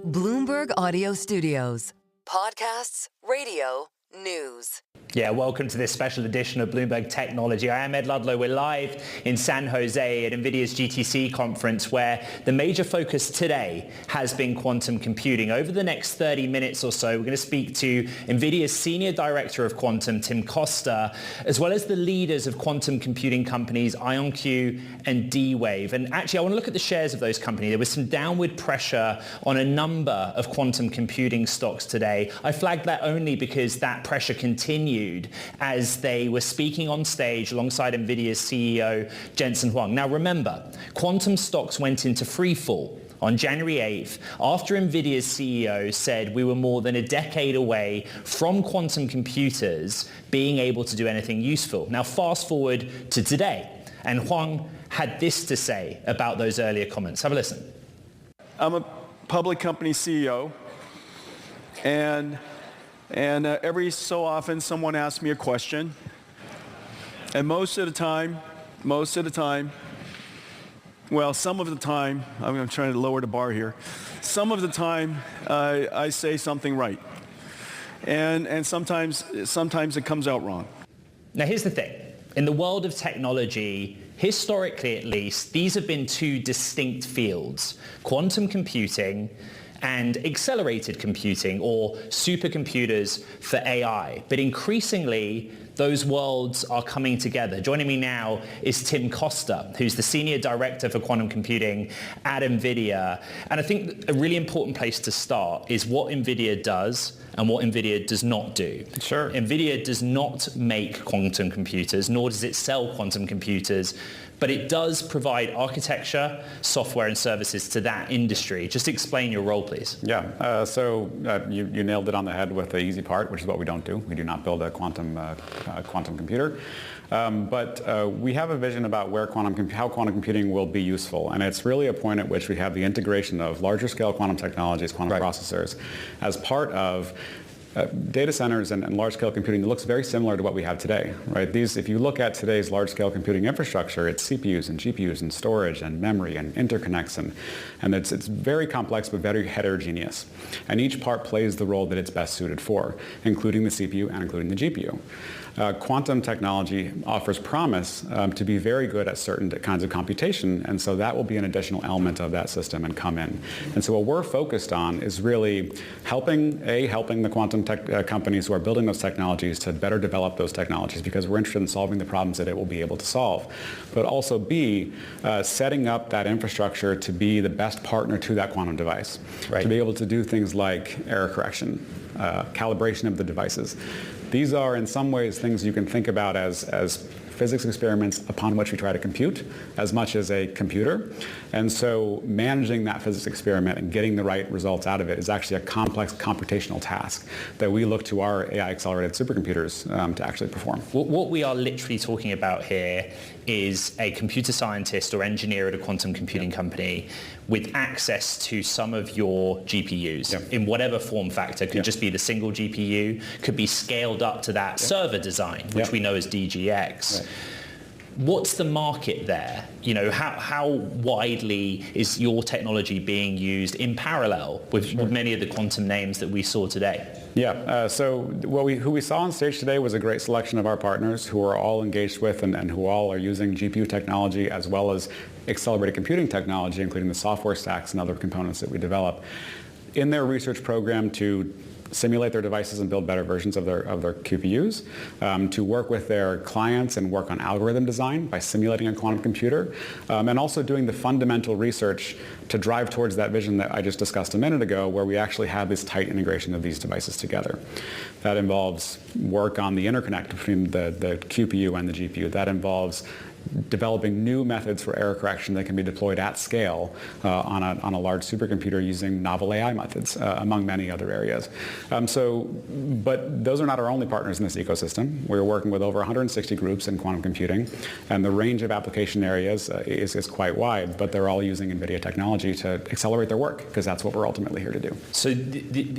Bloomberg Audio Studios. Podcasts, radio, news. Yeah, welcome to this special edition of Bloomberg Technology. I am Ed Ludlow. We're live in San Jose at Nvidia's GTC conference, where the major focus today has been quantum computing. Over the next 30 minutes or so, we're going to speak to Nvidia's Senior Director of Quantum, Tim Costa, as well as the leaders of quantum computing companies IonQ and D-Wave. And actually, I want to look at the shares of those companies. There was some downward pressure on a number of quantum computing stocks today. I flagged that only because that pressure continued as they were speaking on stage alongside Nvidia's CEO, Jensen Huang. Now remember, quantum stocks went into free fall on January 8th after Nvidia's CEO said we were more than a decade away from quantum computers being able to do anything useful. Now fast forward to today, and Huang had this to say about those earlier comments. Have a listen. I'm a public company CEO, and every so often someone asks me a question, and most of the time, well, some of the time, I'm trying to lower the bar here, some of the time I say something right, and sometimes it comes out wrong. Now here's the thing. In the world of technology, historically at least, these have been two distinct fields: quantum computing and accelerated computing, or supercomputers for AI. But increasingly, those worlds are coming together. Joining me now is Tim Costa, who's the Senior Director for Quantum Computing at Nvidia. And I think a really important place to start is what Nvidia does and what Nvidia does not do. Sure. Nvidia does not make quantum computers, nor does it sell quantum computers, but it does provide architecture, software, and services to that industry. Just explain your role, please. Yeah, so you nailed it on the head with the easy part, which is what we don't do. We do not build a quantum computer. But we have a vision about where how quantum computing will be useful, and it's really a point at which we have the integration of larger scale quantum technologies, quantum processors, as part of data centers and large-scale computing that looks very similar to what we have today, right? If you look at today's large-scale computing infrastructure, it's CPUs and GPUs and storage and memory and interconnects, and it's very complex but very heterogeneous. And each part plays the role that it's best suited for, including the CPU and including the GPU. Quantum technology offers promise to be very good at certain kinds of computation, and so that will be an additional element of that system and come in. And so what we're focused on is really helping the quantum tech companies who are building those technologies to better develop those technologies, because we're interested in solving the problems that it will be able to solve. But also B, setting up that infrastructure to be the best partner to that quantum device, to be able to do things like error correction, calibration of the devices. These are in some ways things you can think about as physics experiments upon which we try to compute as much as a computer. And so managing that physics experiment and getting the right results out of it is actually a complex computational task that we look to our AI accelerated supercomputers to actually perform. What we are literally talking about here is a computer scientist or engineer at a quantum computing company with access to some of your GPUs in whatever form factor. Could just be the single GPU, could be scaled up to that server design, which we know as DGX. Right. What's the market there? You know, how widely is your technology being used in parallel with many of the quantum names that we saw today? Yeah, so who we saw on stage today was a great selection of our partners who are all engaged with and who all are using GPU technology as well as accelerated computing technology, including the software stacks and other components that we develop, in their research program to simulate their devices and build better versions of their QPUs, to work with their clients and work on algorithm design by simulating a quantum computer, and also doing the fundamental research to drive towards that vision that I just discussed a minute ago, where we actually have this tight integration of these devices together. That involves work on the interconnect between the QPU and the GPU. That involves developing new methods for error correction that can be deployed at scale on a large supercomputer using novel AI methods, among many other areas. But those are not our only partners in this ecosystem. We're working with over 160 groups in quantum computing, and the range of application areas is quite wide, but they're all using NVIDIA technology to accelerate their work, because that's what we're ultimately here to do. So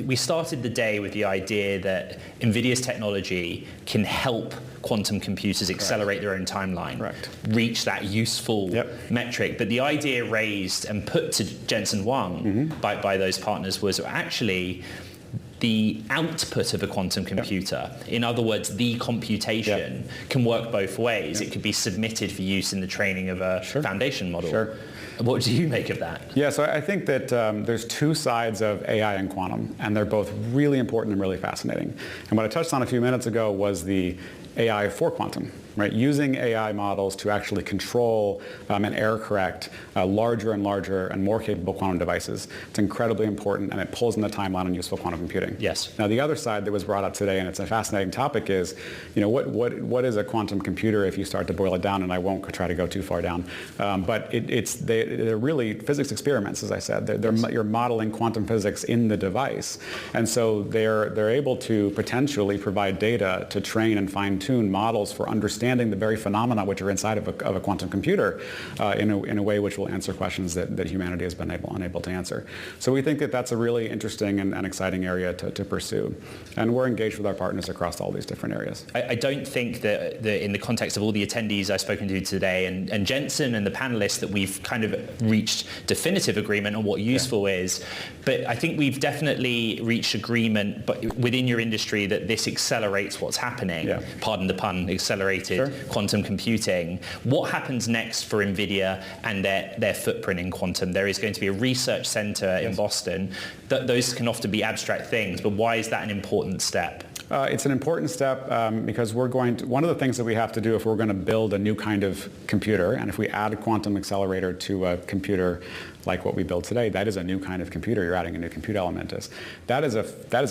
we started the day with the idea that NVIDIA's technology can help quantum computers accelerate their own timeline. Correct. reach that useful metric. But the idea raised and put to Jensen Huang by those partners was actually the output of a quantum computer. In other words, the computation can work both ways. It could be submitted for use in the training of a foundation model. What do you make of that? Yeah, so I think that there's two sides of AI and quantum, and they're both really important and really fascinating. And what I touched on a few minutes ago was the AI for quantum, right? Using AI models to actually control and error correct larger and larger and more capable quantum devices. It's incredibly important, and it pulls in the timeline on useful quantum computing. Yes. Now, the other side that was brought up today, and it's a fascinating topic, is, what is a quantum computer if you start to boil it down? And I won't try to go too far down, but they're really physics experiments, as I said. You're modeling quantum physics in the device, and so they're able to potentially provide data to train and fine-tune models for understanding the very phenomena which are inside of a quantum computer in a way which will answer questions that humanity has been unable to answer. So we think that that's a really interesting and exciting area to pursue. And we're engaged with our partners across all these different areas. I don't think that in the context of all the attendees I've spoken to today and Jensen and the panelists that we've kind of reached definitive agreement on what useful is. But I think we've definitely reached agreement within your industry that this accelerates what's happening. Pardon the pun, accelerated quantum computing. What happens next for Nvidia and their footprint in quantum? There is going to be a research center in Boston. Those can often be abstract things, but why is that an important step? It's an important step because one of the things that we have to do if we're going to build a new kind of computer, and if we add a quantum accelerator to a computer like what we build today, that is a new kind of computer. You're adding a new compute element. That is a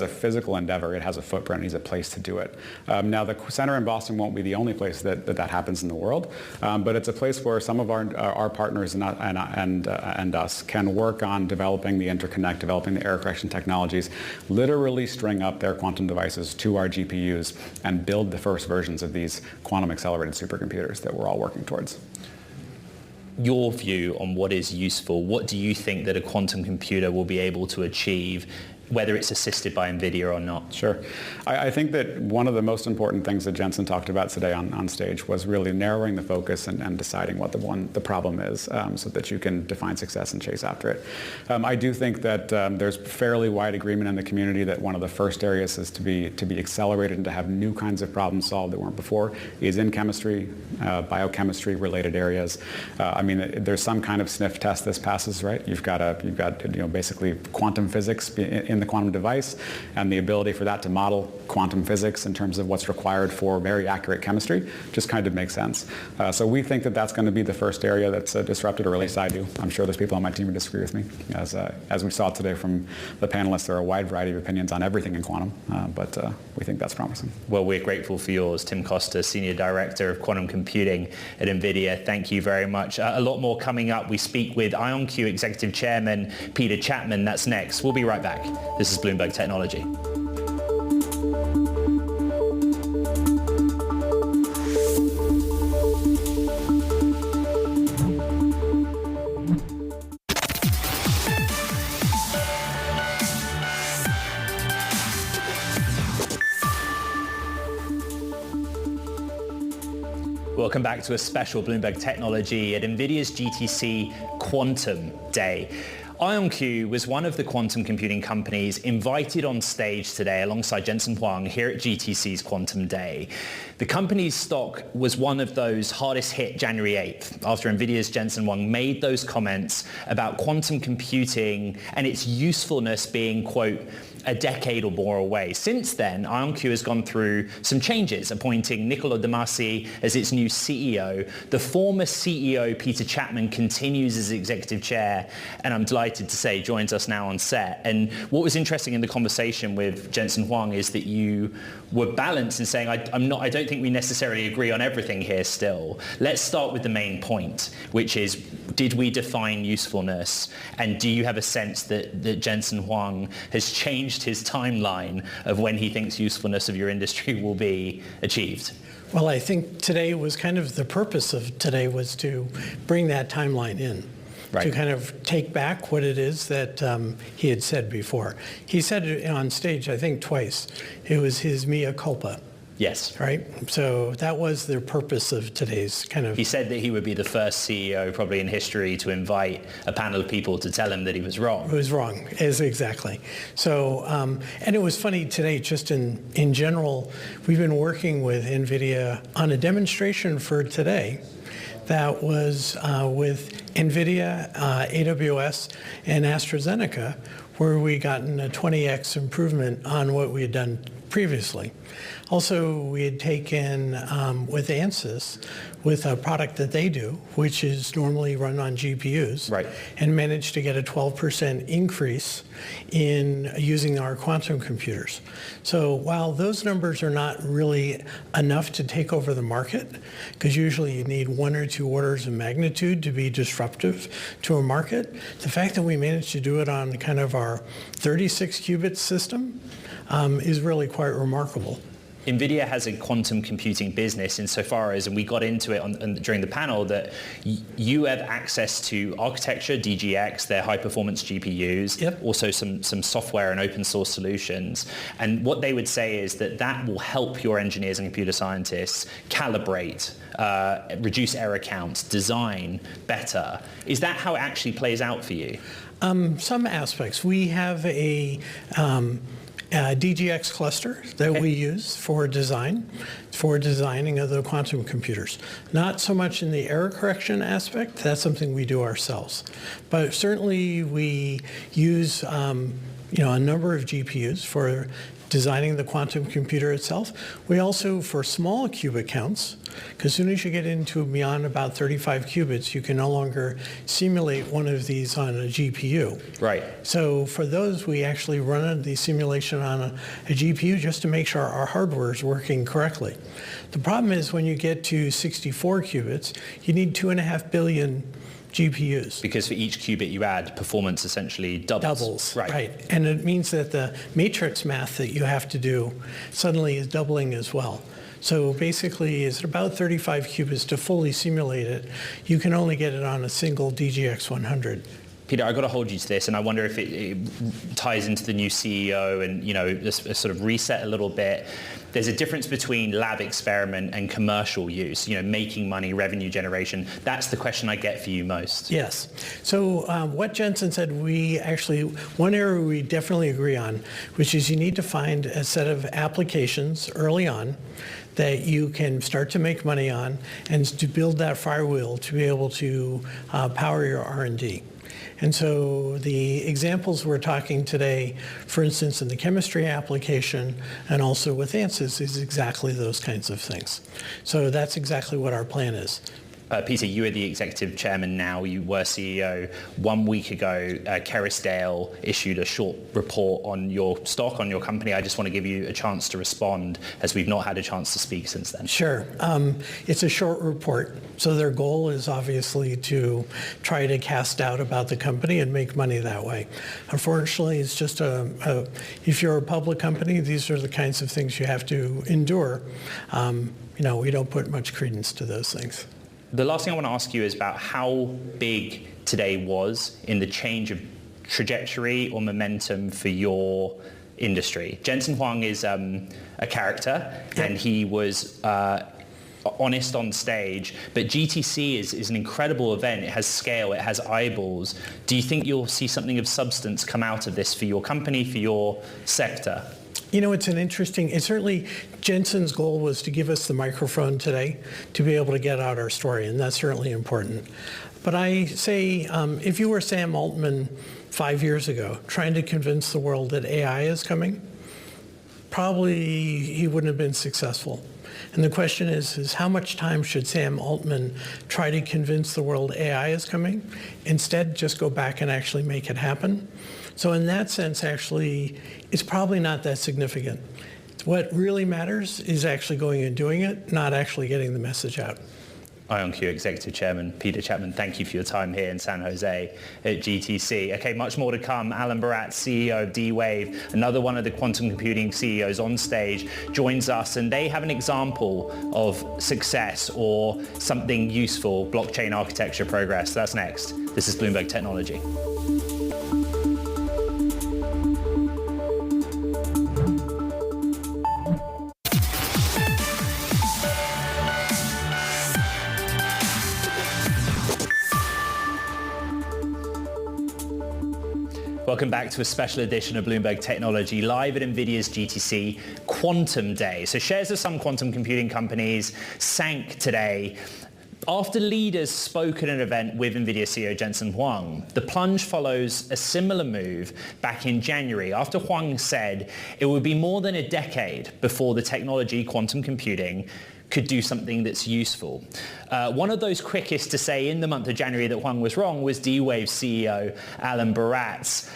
physical endeavor. It has a footprint. It needs a place to do it. Now, the center in Boston won't be the only place that happens in the world, but it's a place where some of our partners and us can work on developing the interconnect, developing the error correction technologies, literally string up their quantum devices to our GPUs and build the first versions of these quantum accelerated supercomputers that we're all working towards. Your view on what is useful, what do you think that a quantum computer will be able to achieve, whether it's assisted by Nvidia or not? Sure. I think that one of the most important things that Jensen talked about today on stage was really narrowing the focus and deciding what the problem is so that you can define success and chase after it. I do think that there's fairly wide agreement in the community that one of the first areas is to be accelerated and to have new kinds of problems solved that weren't before is in chemistry, biochemistry related areas. There's some kind of sniff test this passes, right? You've got basically quantum physics in the quantum device and the ability for that to model quantum physics in terms of what's required for very accurate chemistry just kind of makes sense. So we think that that's going to be the first area that's disrupted, or at least I do. I'm sure there's people on my team who disagree with me. As we saw today from the panelists, there are a wide variety of opinions on everything in quantum, but we think that's promising. Well, we're grateful for yours. Tim Costa, Senior Director of Quantum Computing at Nvidia. Thank you very much. A lot more coming up. We speak with IonQ Executive Chairman Peter Chapman. That's next. We'll be right back. This is Bloomberg Technology. Welcome back to a special Bloomberg Technology at Nvidia's GTC Quantum Day. IonQ was one of the quantum computing companies invited on stage today alongside Jensen Huang here at GTC's Quantum Day. The company's stock was one of those hardest hit January 8th after Nvidia's Jensen Huang made those comments about quantum computing and its usefulness being, quote, a decade or more away. Since then, IonQ has gone through some changes, appointing Niccolo De Masi as its new CEO. The former CEO, Peter Chapman, continues as executive chair, and I'm delighted to say joins us now on set. And what was interesting in the conversation with Jensen Huang is that you were balanced in saying, I don't think we necessarily agree on everything here still. Let's start with the main point, which is, did we define usefulness? And do you have a sense that Jensen Huang has changed his timeline of when he thinks usefulness of your industry will be achieved? Well, I think today was kind of the purpose of today was to bring that timeline in. Right. To kind of take back what it is that he had said before. He said it on stage, I think, twice. It was his mea culpa. Yes. Right? So that was the purpose of today's kind of... He said that he would be the first CEO probably in history to invite a panel of people to tell him that he was wrong. It was wrong, exactly. So, and it was funny today, just in general, we've been working with Nvidia on a demonstration for today that was with Nvidia, AWS, and AstraZeneca, where we gotten a 20x improvement on what we had done previously. Also, we had taken with ANSYS, with a product that they do, which is normally run on GPUs, right, and managed to get a 12% increase in using our quantum computers. So while those numbers are not really enough to take over the market, because usually you need 1 or 2 orders of magnitude to be disruptive to a market, the fact that we managed to do it on kind of our 36 qubit system is really quite remarkable. Nvidia has a quantum computing business insofar as, and we got into it during the panel, that you have access to architecture, DGX, their high-performance GPUs, yep, also some software and open source solutions. And what they would say is that will help your engineers and computer scientists calibrate, reduce error counts, design better. Is that how it actually plays out for you? Some aspects. We have a DGX cluster that we use for designing of the quantum computers. Not so much in the error correction aspect, that's something we do ourselves. But certainly we use a number of GPUs for designing the quantum computer itself. We also, for small qubit counts, because as soon as you get into beyond about 35 qubits, you can no longer simulate one of these on a GPU. Right. So for those, we actually run the simulation on a GPU just to make sure our hardware is working correctly. The problem is when you get to 64 qubits, you need 2.5 billion GPUs. Because for each qubit you add, performance essentially doubles. Right. And it means that the matrix math that you have to do suddenly is doubling as well. So basically, it's about 35 qubits to fully simulate it. You can only get it on a single DGX 100. Peter, I've got to hold you to this, and I wonder if it ties into the new CEO and, this sort of reset a little bit. There's a difference between lab experiment and commercial use, making money, revenue generation. That's the question I get for you most. Yes. So what Jensen said, one area we definitely agree on, which is you need to find a set of applications early on that you can start to make money on and to build that flywheel to be able to power your R&D. And so the examples we're talking today, for instance, in the chemistry application and also with ANSYS, is exactly those kinds of things. So that's exactly what our plan is. Peter, you are the executive chairman now. You were CEO 1 week ago. Kerrisdale issued a short report on your stock, on your company. I just want to give you a chance to respond, as we've not had a chance to speak since then. Sure. It's a short report. So their goal is obviously to try to cast doubt about the company and make money that way. Unfortunately, it's just if you're a public company, these are the kinds of things you have to endure. We don't put much credence to those things. The last thing I want to ask you is about how big today was in the change of trajectory or momentum for your industry. Jensen Huang is a character, and he was honest on stage, but GTC is an incredible event. It has scale, it has eyeballs. Do you think you'll see something of substance come out of this for your company, for your sector? It's certainly Jensen's goal was to give us the microphone today to be able to get out our story, and that's certainly important. But I say, if you were Sam Altman 5 years ago trying to convince the world that AI is coming, probably he wouldn't have been successful. And the question is how much time should Sam Altman try to convince the world AI is coming? Instead, just go back and actually make it happen. So in that sense, actually, it's probably not that significant. What really matters is actually going and doing it, not actually getting the message out. IonQ Executive Chairman Peter Chapman, thank you for your time here in San Jose at GTC. Okay, much more to come. Alan Barat, CEO of D-Wave, another one of the quantum computing CEOs on stage, joins us, and they have an example of success or something useful, blockchain architecture progress. That's next. This is Bloomberg Technology. Welcome back to a special edition of Bloomberg Technology, live at Nvidia's GTC Quantum Day. So shares of some quantum computing companies sank today after leaders spoke at an event with Nvidia CEO Jensen Huang. The plunge follows a similar move back in January after Huang said it would be more than a decade before the technology, quantum computing, could do something that's useful. One of those quickest to say in the month of January that Huang was wrong was D-Wave CEO Alan Baratz.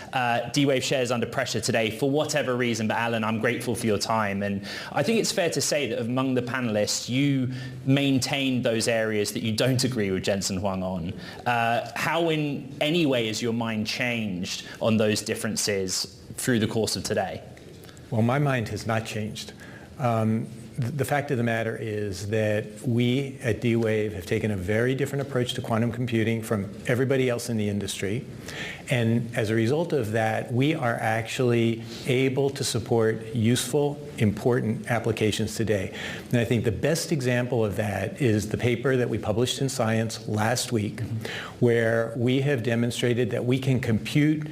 D-Wave shares under pressure today for whatever reason, but Alan, I'm grateful for your time. And I think it's fair to say that among the panelists, you maintained those areas that you don't agree with Jensen Huang on. How in any way has your mind changed on those differences through the course of today? Well, my mind has not changed. The fact of the matter is that we at D-Wave have taken a very different approach to quantum computing from everybody else in the industry. And as a result of that, we are actually able to support useful, important applications today. And I think the best example of that is the paper that we published in Science last week, where we have demonstrated that we can compute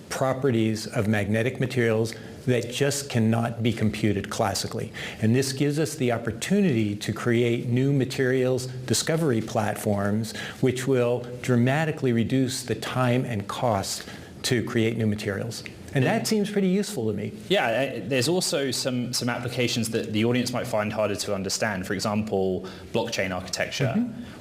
properties of magnetic materials that just cannot be computed classically. And this gives us the opportunity to create new materials discovery platforms which will dramatically reduce the time and cost to create new materials. And that seems pretty useful to me. Yeah, there's also some applications that the audience might find harder to understand. For example, blockchain architecture.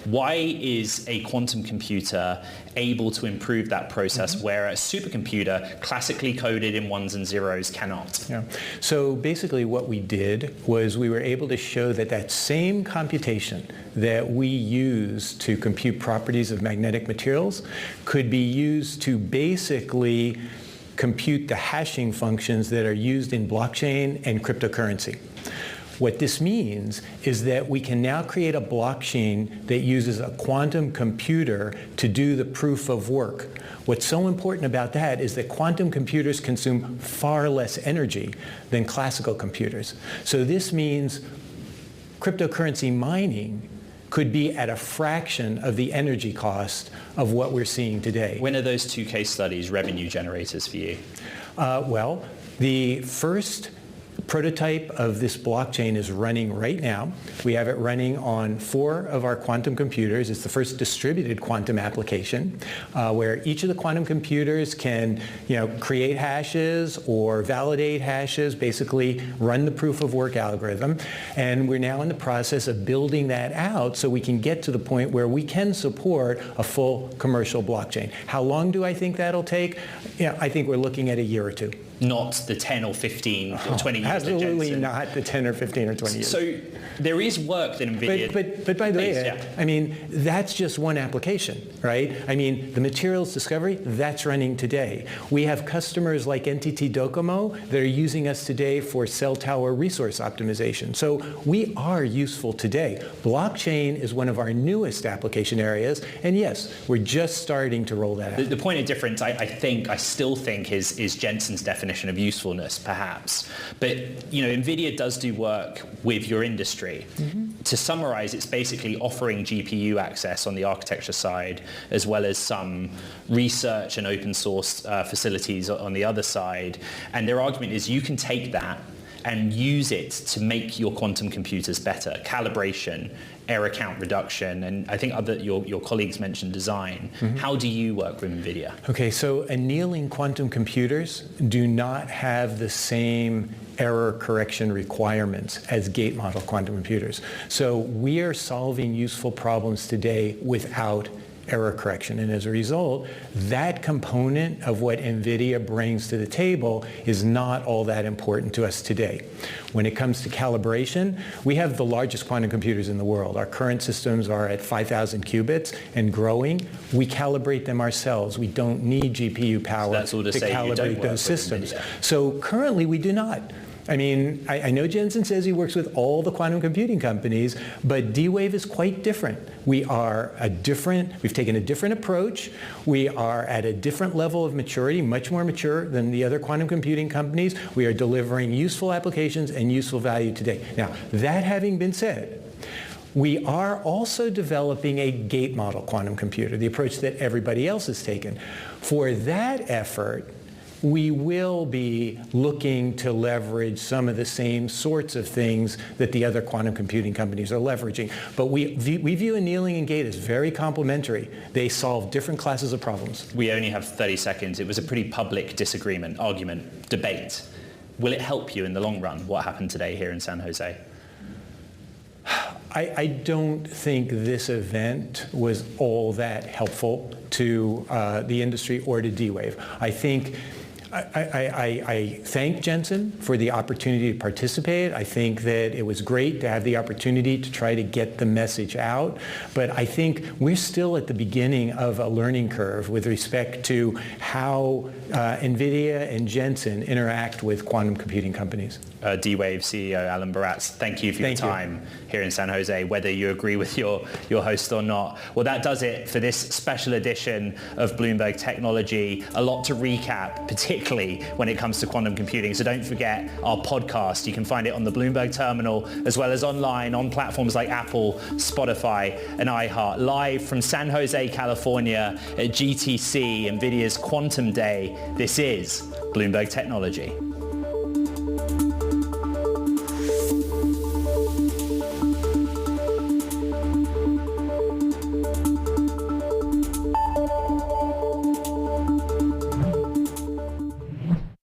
Why is a quantum computer able to improve that process where a supercomputer classically coded in ones and zeros cannot? Yeah. So basically what we did was we were able to show that that same computation that we use to compute properties of magnetic materials could be used to basically compute the hashing functions that are used in blockchain and cryptocurrency. What this means is that we can now create a blockchain that uses a quantum computer to do the proof of work. What's so important about that is that quantum computers consume far less energy than classical computers. So this means cryptocurrency mining could be at a fraction of the energy cost of what we're seeing today. When are those two case studies revenue generators for you? Well, the first prototype of this blockchain is running right now. We have it running on 4 of our quantum computers. It's the first distributed quantum application where each of the quantum computers can create hashes or validate hashes, basically run the proof of work algorithm. And we're now in the process of building that out so we can get to the point where we can support a full commercial blockchain. How long do I think that'll take? I think we're looking at a year or 2. Not the 10 or 15 or 20 years. Absolutely not the 10 or 15 or 20 years. So there is work that Nvidia... But by the way, I mean, that's just one application, right? I mean, the materials discovery, that's running today. We have customers like NTT Docomo that are using us today for cell tower resource optimization. So we are useful today. Blockchain is one of our newest application areas, and yes, we're just starting to roll that out. The point of difference, I still think, is Jensen's definition of usefulness, perhaps. But Nvidia does do work with your industry. To summarize, it's basically offering GPU access on the architecture side, as well as some research and open source facilities on the other side. And their argument is you can take that and use it to make your quantum computers better. Calibration, error count reduction, and I think your colleagues mentioned design. How do you work with Nvidia? Okay, so annealing quantum computers do not have the same error correction requirements as gate model quantum computers. So we are solving useful problems today without error correction. And as a result, that component of what Nvidia brings to the table is not all that important to us today. When it comes to calibration, we have the largest quantum computers in the world. Our current systems are at 5,000 qubits and growing. We calibrate them ourselves. We don't need GPU power to calibrate those systems. So currently we do not. I mean, I know Jensen says he works with all the quantum computing companies, but D-Wave is quite different. We've taken a different approach. We are at a different level of maturity, much more mature than the other quantum computing companies. We are delivering useful applications and useful value today. Now, that having been said, we are also developing a gate model quantum computer, the approach that everybody else has taken. For that effort, we will be looking to leverage some of the same sorts of things that the other quantum computing companies are leveraging. But we view annealing and gate as very complementary. They solve different classes of problems. We only have 30 seconds. It was a pretty public disagreement, argument, debate. Will it help you in the long run, what happened today here in San Jose? I don't think this event was all that helpful to the industry or to D-Wave. I think I thank Jensen for the opportunity to participate. I think that it was great to have the opportunity to try to get the message out. But I think we're still at the beginning of a learning curve with respect to how Nvidia and Jensen interact with quantum computing companies. D-Wave CEO Alan Baratz, thank you for your time here in San Jose, whether you agree with your host or not. Well, that does it for this special edition of Bloomberg Technology. A lot to recap, particularly when it comes to quantum computing. So don't forget our podcast. You can find it on the Bloomberg terminal, as well as online on platforms like Apple, Spotify, and iHeart. Live from San Jose, California at GTC, Nvidia's Quantum Day, this is Bloomberg Technology.